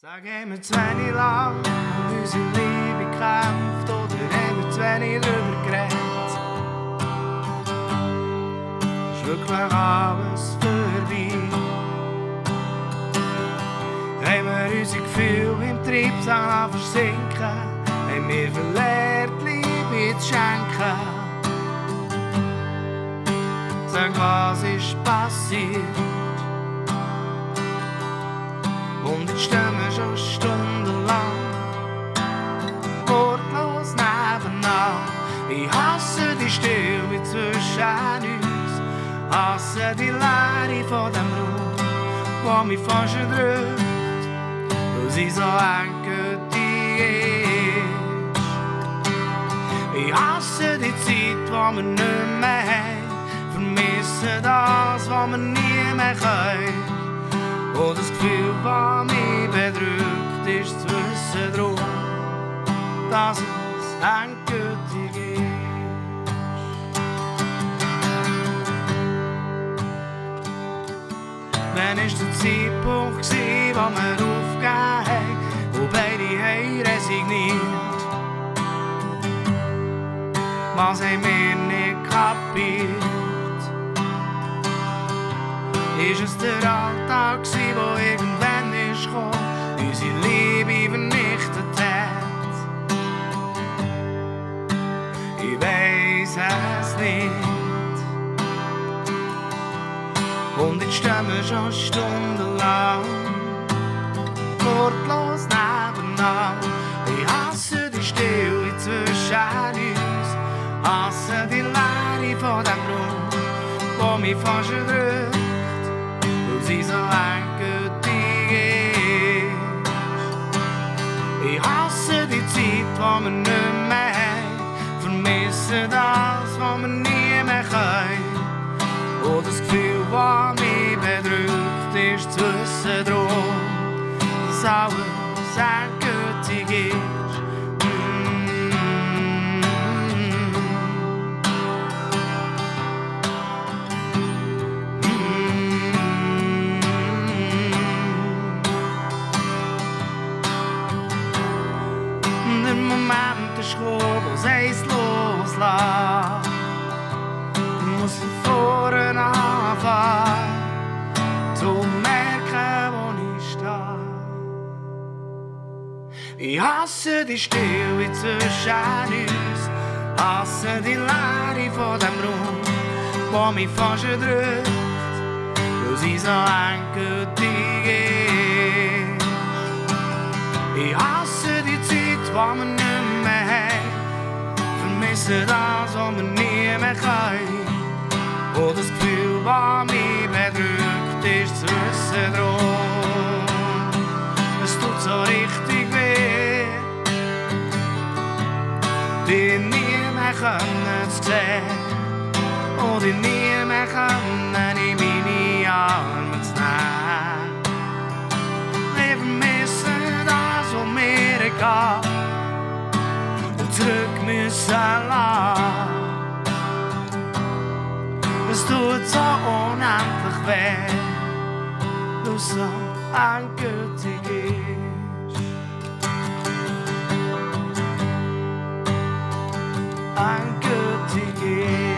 Sag, haben wir zu wenig lang um unsere Liebe gekämpft oder haben wir zu wenig drüber geredet? Ist wirklich alles vorbei? Haben wir unsere Gefühle im Treibsand versinken? Haben wir verlernt, Liebe zu schenken? Sag, was ist passiert? Und jetzt stehen wir schon stundenlang wortlos nebenan. Ich hasse die Stille zwischen uns, hasse die Leere von dem Raum, wo mich fast erdrückt, weil sie so endgültig ist. Ich hasse die Zeit, die wir nicht mehr haben, vermisse das, was wir nie mehr können. Und das Gefühl, das mich bedrückt, ist zu wissen drum, dass es endgültig ist. Wann war der Zeitpunkt, wo wir aufgegeben haben, wo beide haben resigniert? Was haben wir nicht kapiert? Ist es der Alltag, der irgendwann ist gekommen, unsere Liebe vernichtet hat? Ich weiss es nicht. Und jetzt stehen wir schon stundenlang wortlos nebenan. Ich hasse die Stille zwischen uns, hasse die Leere von dem Raum, wo mich fast erdrückt, sie so endgültig ist. Ich hasse die Zeit, die wir nicht mehr haben, vermisse das, was wir nie mehr können. Und das Gefühl, das mich bedrückt, ist zu wissen drum, dass alles endgültig ist. Was heisst loslassen? Ich muss von vorne anfangen, zu merken, wo ich stehe. Ich hasse die Stille zwischen uns, hasse die Leere von dem Raum, wo mich fast erdrückt, weil sie so endgültig ist. Ich hasse die Zeit, die wir nicht mehr haben, vermisse das, was wir nie mehr können. Und das Gefühl, das mich bedrückt, ist zu wissen drum, es tut so richtig weh, dich nie mehr können zu sehen und dich nie mehr können in meine Arme zu nehmen. Wir vermissen das, was mir egal, und zurück müssen lassen. Es tut so unendlich weh, weil es so endgültig ist. Endgültig ist.